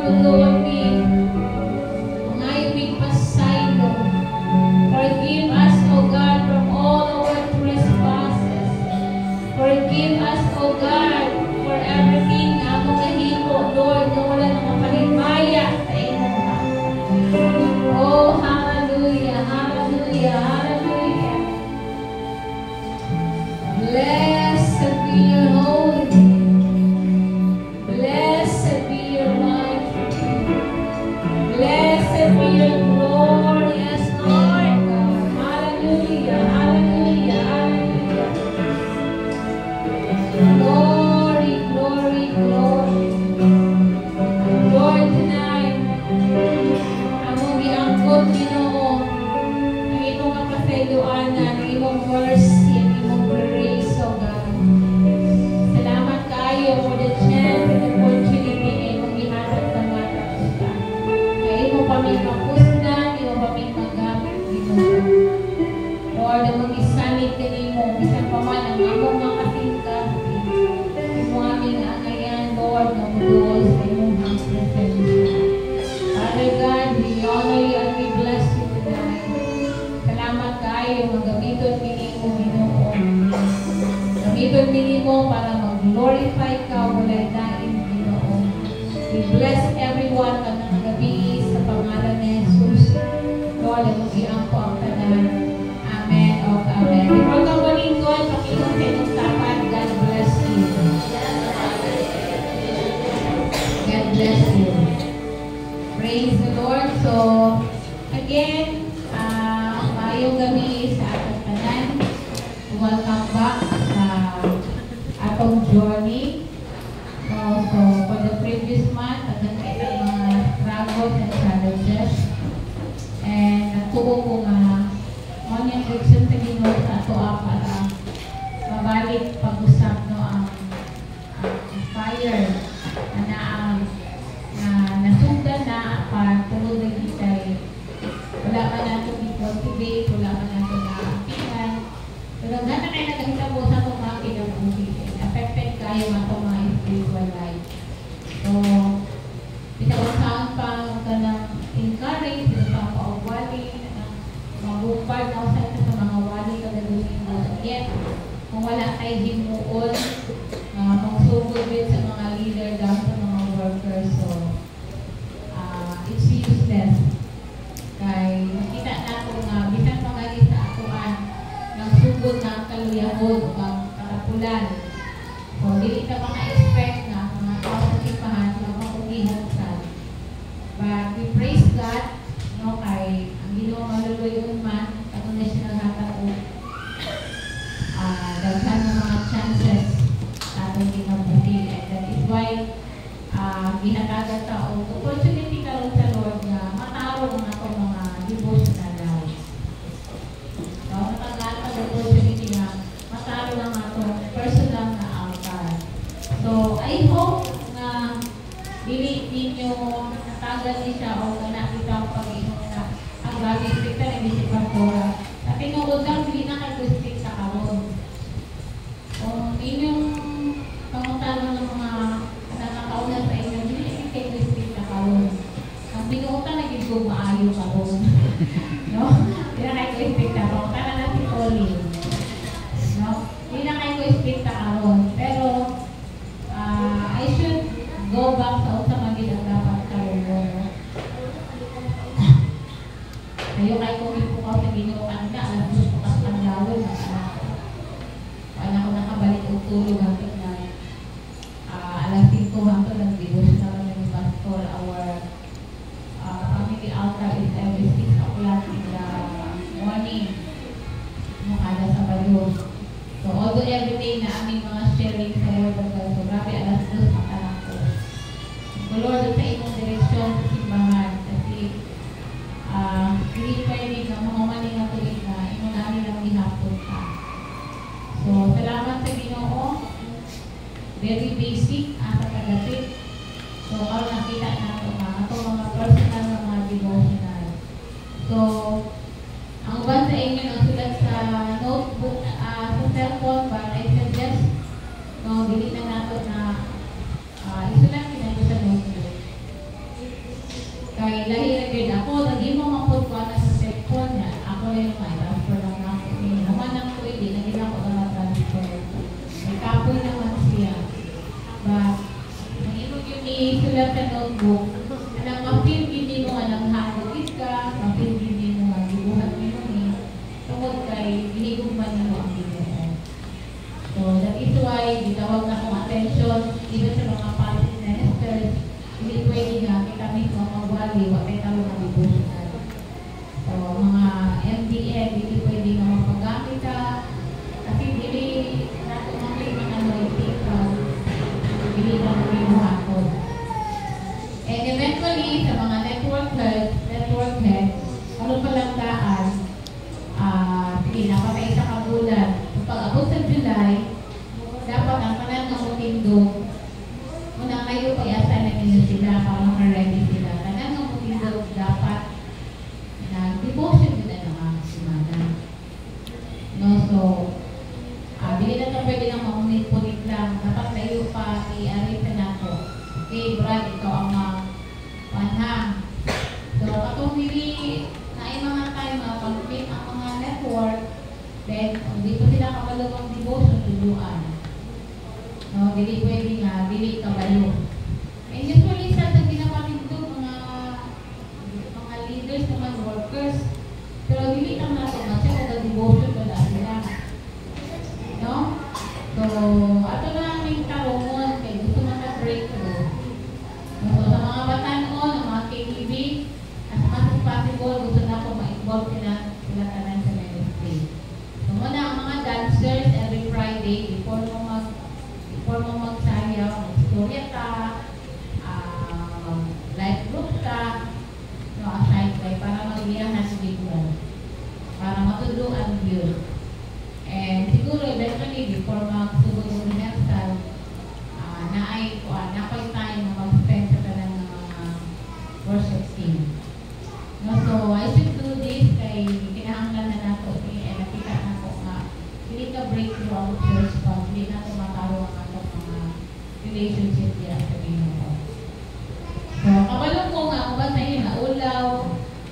Lord, we pasaylo. Forgive us, O God, from all our trespasses. Forgive us, O God, for everything na among nahimo, Lord, na wala nang mapahimaya sa imong hand. Oh, hallelujah, hallelujah, hallelujah. Blessed be your holy name. Blessed be your mighty name. Blessed be your glorious name, God. Hallelujah, hallelujah, hallelujah. Glory, glory, glory. Lord, tonight, among giangkot, Ginoo, ang imong kapasayloanan, ang imong mercy, ang imong grace, O God. Salamat kayo for the chance and opportunity na imong gihatag ng mata kita. Kaya imo pa may mapusdan, imo pa may magamit, Ginoo. Lord, among isanit kanimo, bisan pa man ang among mga kasingkas, imo aming angayan, Lord, na muduol sa imong presensya. Father God, we honor you and we bless you tonight. Salamat kayo, magamiton minimo, Ginoo. Gamiton minimo para mag-glorify ka, walay daing, Ginoo. We bless everyone na nakagabi sa pangalan ni Jesus. Lord, ang mag-iangko ang tanan. Amen o amen. Before ka malingkod, pakinggan sa inyong tapat. God bless you. God bless you. Praise the Lord. So, again, mayong gabi sa atong tanan. Welcome back sa atong journey. So, for the previous month, atong kita mga struggles and challenges. And natuo ko nga on yung direction sa Ginoo sa ato para mabalik pag-usap no ang fire na nasugdan na para tulog na kita wala man nato i-cultivate, wala man nato na-apitan. Pero gana kayo nagkakita po sa itong mga pinabuhi. Affected kayo mga mga spiritual life. So, bitawag saan pa ka ng encourage, bitawag pa pa-wali, mag-upad na sa mga wali ka gagawin mo. Yet, kung wala tayo himuon, magsugod din sa mga leader daw sa mga workers. So, it's useless. Kaya makita na kung bisan pangalit sa atuan ng sugod ng kaluyahod o ng karapulan. So, hindi ka maka-expect na mga tao sa sipahan na makulihan sa. But we praise God, no, kay ang Ginoo maluluyon man, ako na siya naghatao. Daghan ng mga chances sa ating kinabuhi. And that is why ginatagan tao, opportunity ka rin sa Lord na mataro ng ako mga devotional life. So, matagal ka opportunity na mataro ng ako personal na altar. So, I hope na dili ninyo natagal ni siya o na nakita ang Panginoon na ang bagay stricta na hindi si Pastora. Sa tinuod lang, hindi na kayo strict sa karon. Kung inyong pangutano ng mga nakakaunan sa inyo, hindi kayo strict na karon. Ang pinuutan na gito maayo karon. No? Hindi na kayo strict na karon. Para na si Colin. No? Hindi na kayo strict na karon. Pero, I should go back sa usamang ginagawa karon. Kayo kayo kumipukaw sa Ginoo kanina, alam mo po kasi ang lawin na wala ko nakabalik ang tulog hanggang na alas 5 hanggang nag-devotional ng pastor. Our family altar is every 6 o'clock in the morning kada Sabado. So although every day na aming mga sharing sa Word of God, so grabe alas 2 matalang ko. Kay lahi rin ako, naging mo mapod ko na sa cellphone niya. Ako rin may transfer lang ako. Naman ako hindi, naging ako na transfer. May kapoy naman siya. But, nang imog yung isulat sa notebook, anang mapil hindi mo anang hanugit ka, mapil hindi mo ang dibuhat mo yun tungkol kay hinigugman mo ang dibuhat. So, that is why, ditawag na akong attention, dito sa mga policy ministers, hindi pwede nga kita mismo magwali, wakay talo na devotional. So, mga MDN, hindi pwede nga mapagamit ka, kasi hindi natin mga anointing ka, hindi na mag-imuhakot. And eventually, sa mga network head, ano palang daan, sige, napatay sa kagulan. Pag abot sa July, dapat ang kanan ng mutindog, muna kayo pag-asa na ninyo sila para makaready sila. Kanan ng mutindog, dapat na-devotion nila ng mga simana. No, so, bili na ito pwede nang mamunit-punit lang. Dapat tayo pa i-arita na ako. Okay, Brad, ikaw ang panhang. So, katong dili na ay mga time pag-meet ang mga network, then, hindi po sila kabalo ang devotion, tuluan. No, dili pwede nga, dili kabalo. And usually, sa ginapatid ito, mga leaders, mga workers, pero dili lang natin, siya kada devotion, kada sila. No? So, ato na aming tarungon, kaya gusto maka-breakthrough. So, sa mga batanon, ang mga KTV, as much as possible, gusto na ako ma-involve sila tanan sa ministry. So, muna ang mga dancers every Friday, before mo magsayaw, mag-storya ka, live group ka, no, aside ka, para mag-iyan na siguro, para matuluan yun. And siguro, eventually, before magsugod ng rehearsal, napay tayo na mag-spend sa tanan ng mga worship team. No, so, I should do this kay kinahanglan na nato nakita na ko nga hindi ka breakthrough ang church pag hindi nato mataro ang atong mga relationship diya sa Ginoo. So, kabalo ko nga kung ba sa inyo naulaw,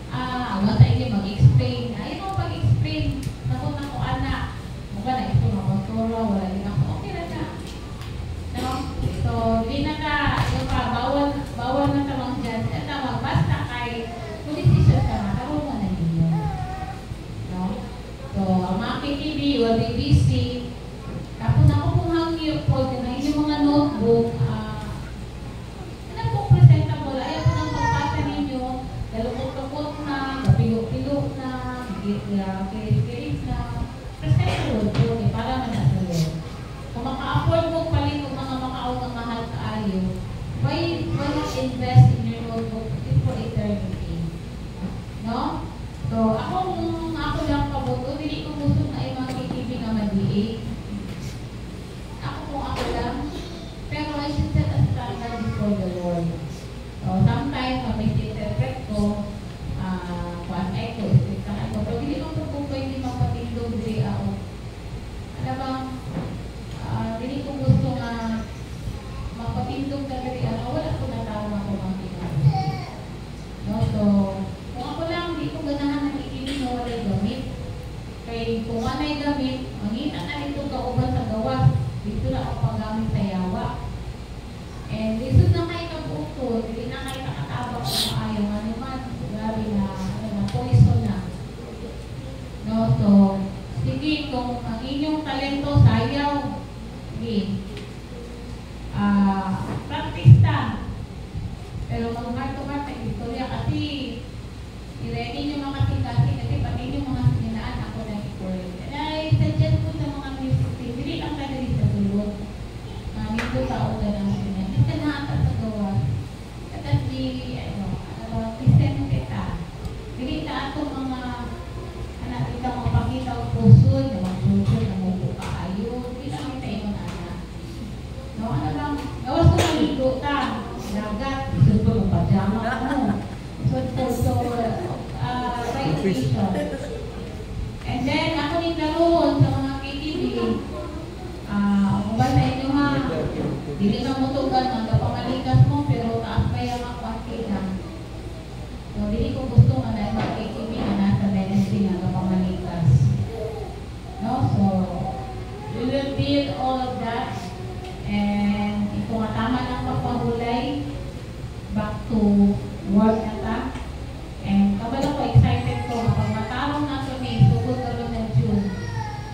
ang ba sa inyo mag-explain, ayaw mo pag-explain, nato na ko anak, mukha na ito mga pastora, wala din ako, okay na na. No? So, di na ka, yung pa, bawal na tamang dyan, at tamang basta kay decision ka na, tawag mo na ninyo. No? So, ang mga KTV, or BBC, tapos ako pong hangyo po, na inyong mga notebook, po presentable, ayaw po ng pagkasa ninyo, dalukot-lukot na, kapilok-pilok na, kiris-kiris na, presentable po, para manasalo. Kung maka-afford mo palit kung mga makaon ng mahal kaayo, why not invest in your notebook for eternity? No? So, ako lang pabuto, hindi ko gusto na yung mga KTV na maliit. Ako lang. Pero I should set a standard before the Lord. So, sometimes, may interpret ko, kung echo, isipin ko. Pero hindi ko po pwede mapatindog din ako. Alam bang, hindi ko gusto nga mapatindog na rin ako. Wala ko natawag ako mga pinag. No? So, kung ako lang, hindi ko ganahan nakikinig na wala'y gamit. Kaya kung wala'y gamit, mangita na ito kauban sa gawas. Dito na ako paggamit sa yawa. And lisod na kayo kabuto, hindi na kayo nakatabak kung maayaw. Ano man, grabe na, poison na. No? So, sige, kung ang inyong talento sayaw, sige, practice ta. Pero kung heart-to-heart na istorya kasi i-ready nyo mga kasi pati nyo mga sinaan ako na i-correct. And I suggest po sa mga music team, hindi lang tayo rin sa tulog. Nito tao na lang sila. Kasi naata sa gawa. At di, present kita. Hindi na atong mga anak kita mapakita o puso, na mag-susod, na magbuka kayo. Hindi lang kita yung anak. No, ano lang, gawas ko maligo ta. Dagat, gusto ko magpajama mo. So, recreation. And then, ako ni Karoon sa mga KTV, kung ba sa inyo ha, hindi na mutugan, magkapamalikas mo, pero taas pa yung mga kwante na. work na ta. And kabalo ko, excited ko, kapag matarong na ito ni sugod karon ng June,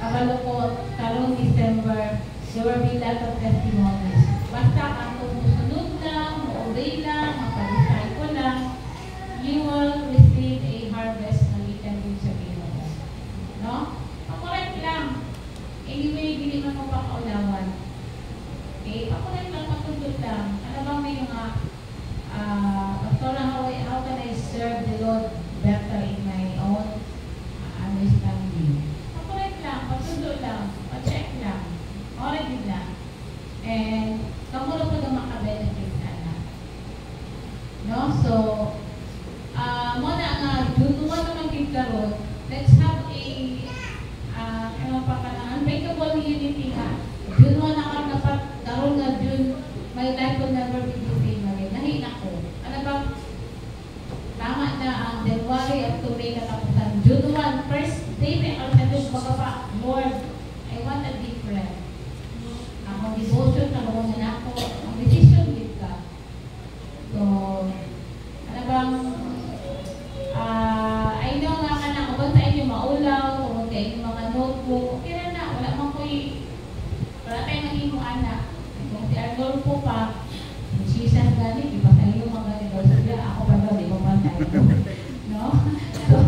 kabalo ko, karong December, there will be lot of testimonies. Basta kung musunod lang, maubay lang, mapag-decide ko lang, you will receive a harvest na gikan din sa Ginoo. No? Pakorek lang. Anyway, hindi man mo pa kaulawan. Okay? Pakorek lang, patundot lang. Ano bang may mga Pastor, how can I serve the Lord better in my own understanding? Pakorek lang, patundot lang, pa-check lang, already lang. And kamuro ko na makabenefit na. No? So, muna nga, dunuan naman karon, let's have a unbreakable unity nga. Dunuan na karon dapat karon nga June, my life will never be the same again. Nahin ako. Ano ba? Tama na ang January at May katapusan. June 1, first day may alsados magapa, Lord, I want a different. Ang devotion na mo na ako, ang decision with God. So, ano bang I know nga ka na, kung sa inyo maulaw, kung sa inyo mga notebook, okay na, wala man ko wala tayong magiging anak. Kung si Arnold po pa, si Jesus gani, di ba sa inyo mga ganito, sabi ako pa daw, di ba pa tayo. No? So,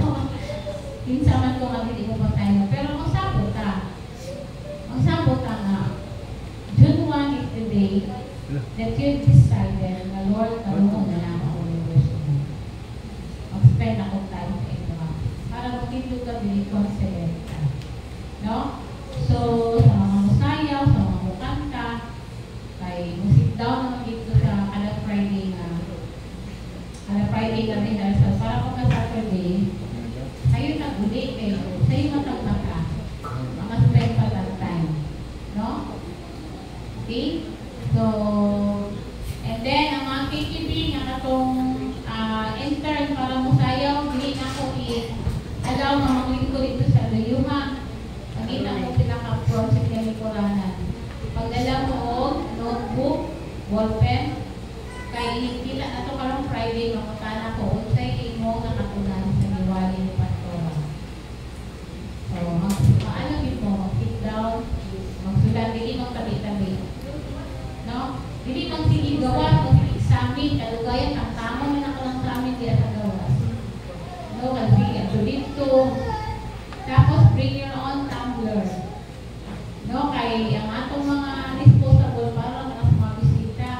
pinsaman ko nga, di ba pa tayo. Pero magsabot nga, June 1 is the day that you decided na Lord, kalungan na lang ako ng worship mo. Mag-spend ako time sa inyo. Para magtindog ka, biniconsider ka. No? So, sa mga musayaw, sa mga mukanta, kay musik down naman dito sa kada Friday na rin dahil sa para pagka Saturday, kayo nag-uli kayo, sa'yo matagmata, mga spend pa lang time. No? Okay? So, and then, ang mga KTV na katong intern para musayaw, hindi na ako i-allow na maglingko dito sa Layuha. Pagkita ko pinaka-project na Likuranan. Pagdala mo o notebook, ballpen, kay kita na ito karong Friday, makutana ko, unsay mo nakatunan sa niwali ni Pastora. So, maano mo, mag-sit down, magsulat, hindi magtabi-tabi. No? Hindi magsigig gawas, mag-examine, kalugayan, ang tama mo na ka lang sa amin diya sa gawas. No, kasi ito dito. Tapos, bring your own tumbler. No, kay ang atong mga disposable para sa mga bisita.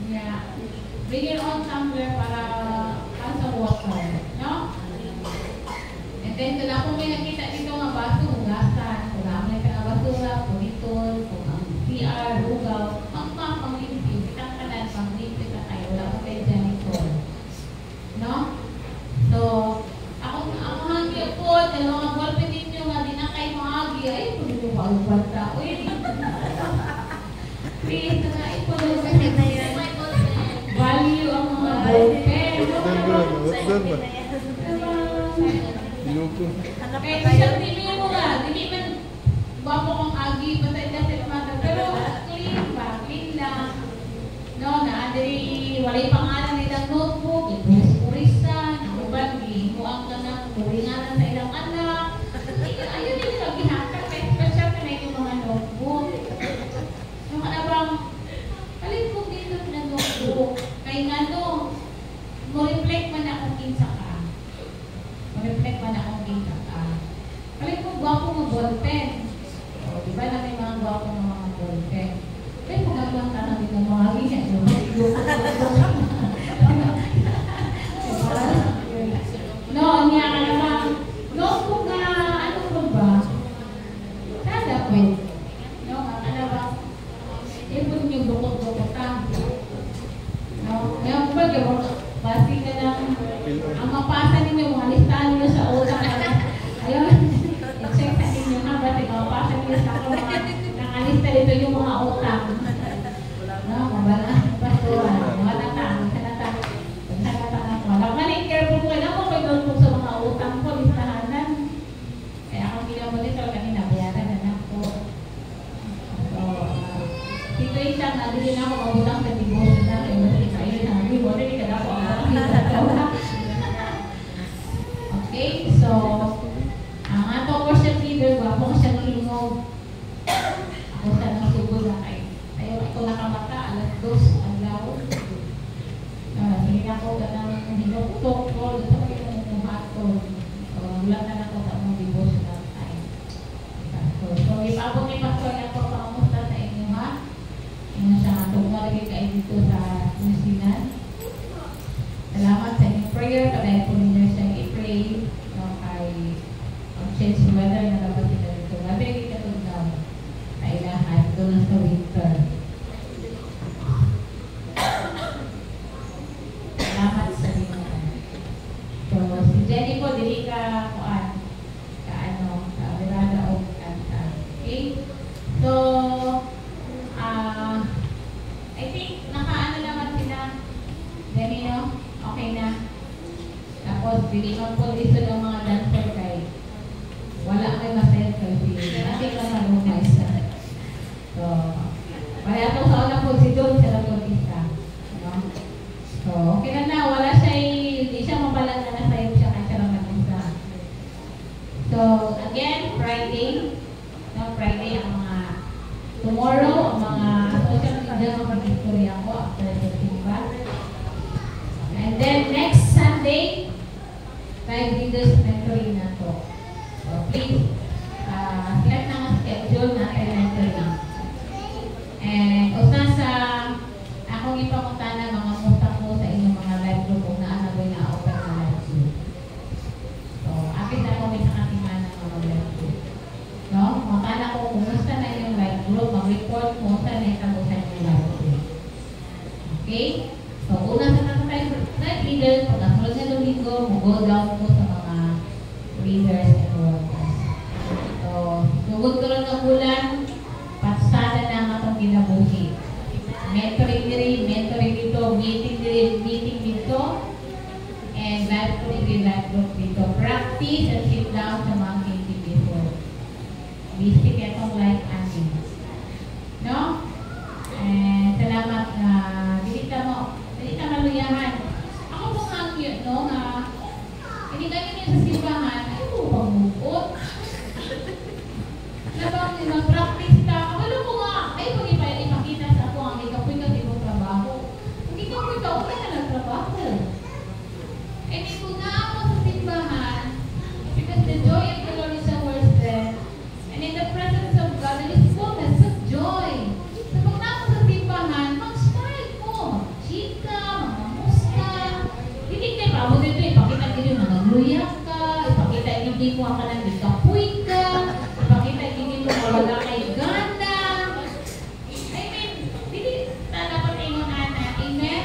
Yeah. Bring your own tumbler para sa water. No? And then, kung may nakita dito nga baso, hugasan. Kung may ka na basura, punitol, kung ang PR, lugaw, pang-limpid, kitang-kanan, pang-limpid na kayo. Wala ko kayo janitor. No? So, ang hangyo po, dalawang ballpen ninyo nga, di na kayo mahagi, ay, kung nyo pag-bata. Uy, please, na ipulong sa value ang mga ballpen. Eh, isang dili mo nga, dili man wapo kong agi, basta doesn't matter. Pero clean ba? Clean lang. No, naadiri, walay pangalan nilang notebook, ipuris-purisan, uban, gihimuang ka na, kuringanan sa ilang anak. Ayun din lang, gihakak, kaya special ka na yung mga notebook. Yung kanabang, kalipog dito na notebook. Kaya nga no, mo-reflect man akong kinsa ka. Mo-reflect man akong kinsa ka. Kalipog, gwapo mo ballpen. O, diba na may mga gwapo ng mga ballpen? Kaya kung gagawang tanong din ng mga ganyan, no, niya ka naman. Notebook na, ano po ba? Sada po. No, ano ba? Ipon yung bukot-bukotan. No, ngayon po ba, basi ka lang, ang mapasa ninyo, mga listahan ninyo sa utak. Ayun, i-check sa inyo na, basi mapasa ninyo sa ako, nakalista dito yung mga utang. No, mabala. ako ng hinuktok ko, sa mga mumuhaton. So, wala na lang ko sa mga devotional time. So, ipabot ni Pastor na po pangamusta sa inyo, ha? Yung siya, tumulagay kayo dito sa New Zealand. Salamat sa inyong prayer, kaya po ninyo siyang i-pray, no, kay change weather na dapat sila dito. Gabi, ikatod daw. Kailangan, doon sa winter. Salamat sa inyo. So, si Jenny po, dili ka Verada o Kanta. Okay? So, I think, nakaano naman sila. Jenny, no? Okay na. Tapos, diliman po dito ng mga dancer kay wala kay masayag kasi natin lang malumay siya. So, kaya ito sa una po si John sa labot isa. No? So, okay na. Wala siya, hindi siya mapalag na nasayag siya kasi siya lang mag-isa. So, again, Friday. No, Friday ang mga tomorrow, ang mga social media mag-istorya ko after the feedback. And then, next Sunday, 5 leaders mentoring na to. So, please, select na ang schedule natin mentoring. And, usa sa akong ipamunta na mga musta po sa inyong mga live group kung naanaboy na open na live group. So, apit na ako may sakatima ng mga live group. No? Makala ko kumusta na yung live group, mag-report mo sa naitabusan yung live group. Okay? So, una sa tayo night leaders, pag nasunod na Domingo, mag-go down po sa mga leaders and workers. So, sugod ko lang ng bulan, patsada na ang atong ginabuhi. Mentoring dito, meeting dito, and live group dito. Practice and sit down sa mga KTV before. Basic itong life ending. No? And salamat na hindi ka maluyahan. Ako po nga cute, no? Hindi kayo niya sa simbahan, ay po pag-mukot. Labang mag-practice ka. Akala ko nga, ay kung ipakita sa ako ang ikapoy ka di mo trabaho. Kung ikapoy ka, okay na nagtrabaho. And if kung naa mo sa simbahan, because the joy of the Lord is our strength, and in the presence of God, there is fullness of joy. So kung naa mo sa simbahan, mag-smile mo. Chika, mga-muska. Hindi kayo pa, mo dito, ipakita nyo yung nagluyak ka, ipakita hindi mo ka ng ikapoy ka, ipakita hindi mo wala kay ganda. I mean, hindi na dapat ingon ana. Amen?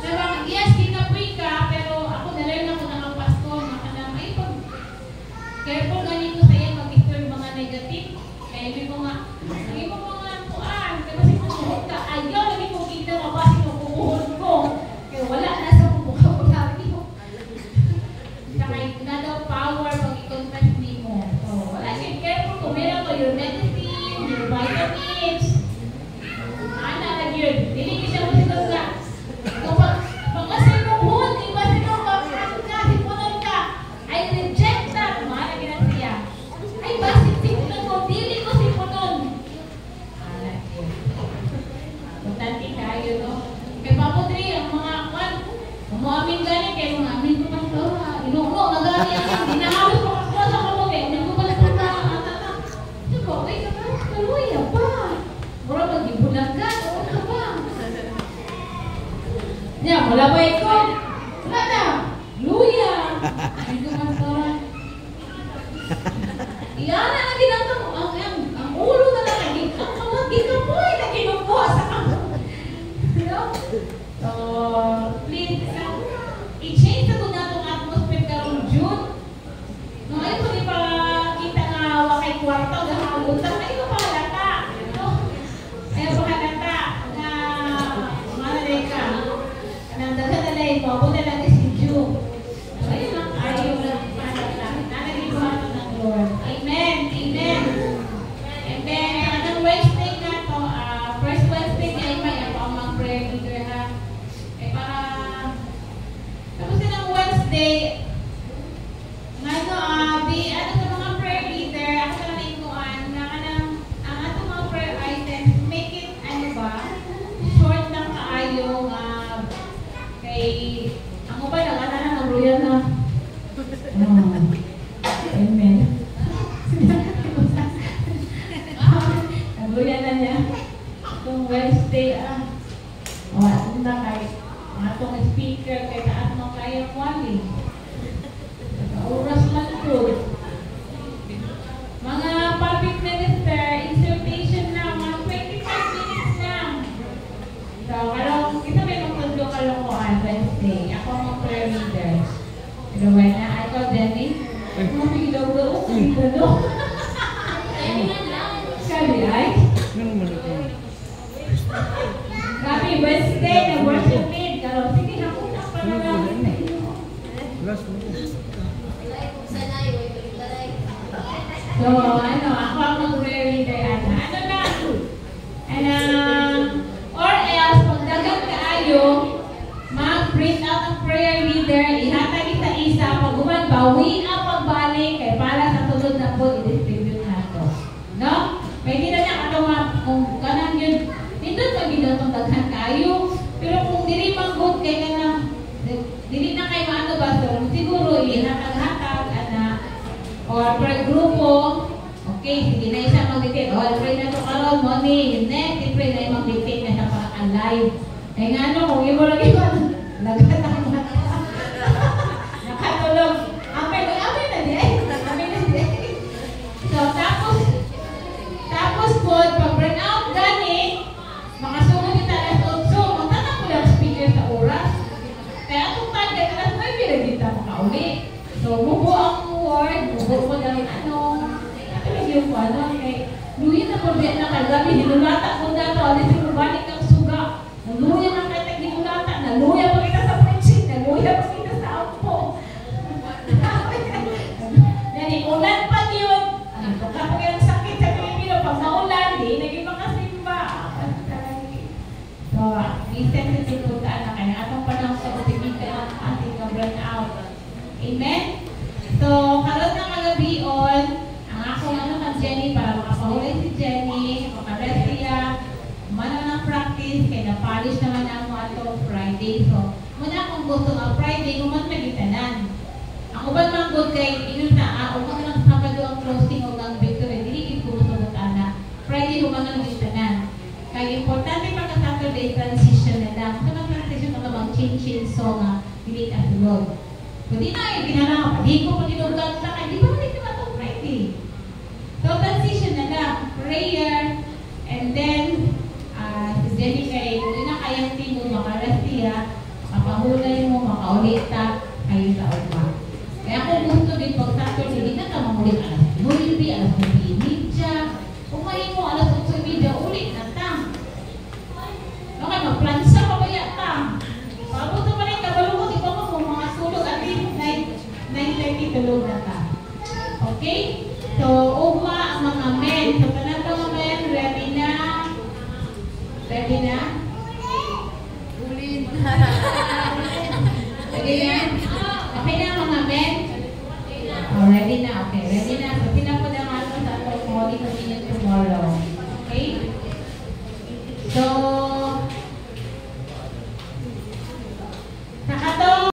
Diba, yes, ikapoy ka, pero ako na-learn ako ng ang pastor, ay pag careful ganito sa yan, mag-istor mga negative. Kaya hindi ko nga, hindi mo mga puan, kasi kung ka, ayaw, hindi ko kita mabasi ng pupuhon ko. Kaya wala na sa pupuha ko sabi ko. Saka na daw power pag i-confess ni mo. So, wala siya, careful kung meron ko your medicine, your vitamins. Ana na yun. Dili ko siya masigaw ka. So, pag kasi pupuhon, di ba sigaw ka, sipunan ka. I reject that. Mahal na ginasiya. Ay, basit sipunan ko, dili ko sipunan. Ana yun. Importante kayo, no? Kay Papo Dre, ang mga kwan, umuamin gani, kay mga amin ko pastor, inuulo, nagani ako, dinahalos ko kaswa sa kapag, hindi ko pala sa Diba, ay, kaluya pa. Mura mag-ibulagan, o ka ba? Niya, wala ba ito? Wala na, luya. Hindi ko pastor. Iyan na ginagawa, ang ulo na lang, ang mga gikapoy na kinukuha sa kamay. So, please, i-change na ito na itong atmosphere karong June. No, ay ito pa kita nga wakay kwarta o nahagutan, ay ito pa halata. Ay ito halata na malay ka. Anong dagadalay mo, ako na lang si June. So, ayun lang, ayaw lang halata. Nanagiguhan ito ng Lord. Amen, amen. And then, anong Wednesday na ito, first Wednesday niya ay may ako ang mga prayer leader ha. Eh para, tapos din ang Wednesday, Kay, ako ba, nag-ana ng ruyan na. Amen. Nag-ruyan na niya. Itong Wednesday, wala na kay, atong speaker, kay taas mo kaya kwali. Oras man po. Mga public minister, insertation na, mga 25 minutes lang. So, kalong, kita may magtudlo kalungkuhan Wednesday. Ako ang prayer leader. Pero when I call Jenny, mapigilaw ko, mapigilaw. Sabi ay? Happy Wednesday na worship lead. Kalong, sige, hakuna pa na lang sa inyo. So, ako ang mag-prayer leader, ano lang, or else, pag dagang kaayo, mag-print out ang prayer leader, ihatag isa-isa, pag bawi ang pagbalik, kay para sa tulod na po, i-distribute na ito. No? Pwede na niya kung kanang yun, dito pag-inod itong daghan kaayo, pero kung dili mag-good kay kanang, dili na kay maano ba, so siguro, ihatag-hatag, or per grupo, okay, sige na isa mag-dictate. Pray na ito karoon, money, next, pray na yung mag-dictate na siya para alive. Kaya nga ano, kung yung mo lagi ba, lagatang nakatulog. Amen na di ay. Amen na di ay. So, tapos po, pag-bring out gani, makasunod kita alas 8, magtanak ko lang speaker sa oras. Kaya itong target, alas 9, pinagdita makauli. So, mubo ang word, mubo ko lang yung kay luya na po na kagabi, hinulata ko na ito, alis yung balik ang suga. Naluya na kayo hinulata, naluya pa kita sa preaching, naluya pa kita sa ampo. Yan, ulan pa yun. Kapag yung sakit sa Pilipino, pag naulan, di, naging makasimba. So, be sensitive po sa anak, kaya atong panahon sa utimita ang ating burn out. Amen? So, karoon na kagabi on, ako kang Jenny para makapahuli si Jenny, makarest siya, umano ng practice, kaya na-polish naman ako ato Friday. So, muna akong gusto nga Friday, kuman magitanan. Ako ba naman good kay inun na, umano ng Sabado ang closing o ng victory, diligid ko gusto ng anak. Friday, umano ng magitanan. Kaya importante pagka Saturday, transition na lang. Sa mga transition na mag-change song nga, dilit at Lord. Kundi na, yung ginanang, pati ko pag-inugan sa kanya, di ba ulit naman itong Friday? So, transition na lang, prayer, and then, si Jenny kay, kung ina kayang tingo, makarasiya, makahulay mo, makaulita, kayo sa uma. Kaya kung gusto din pag Saturday, hindi na ka mamulit alas 9, alas 9:30, kung may mo alas 8:30, ulit na tam. Okay, magplansa pa ba yata? Bago sa maling kabalukot, iba mo kung mga sulog, at least 9:30 tulog na ta. Okay? So, ugma ang mga men. So, kanang mga men, ready na? Ready na? Ulin. Ready na? Okay na mga men? Oh, ready na. Okay, ready na. So, sinapod ang ato sa ato morning continue tomorrow. Okay? So,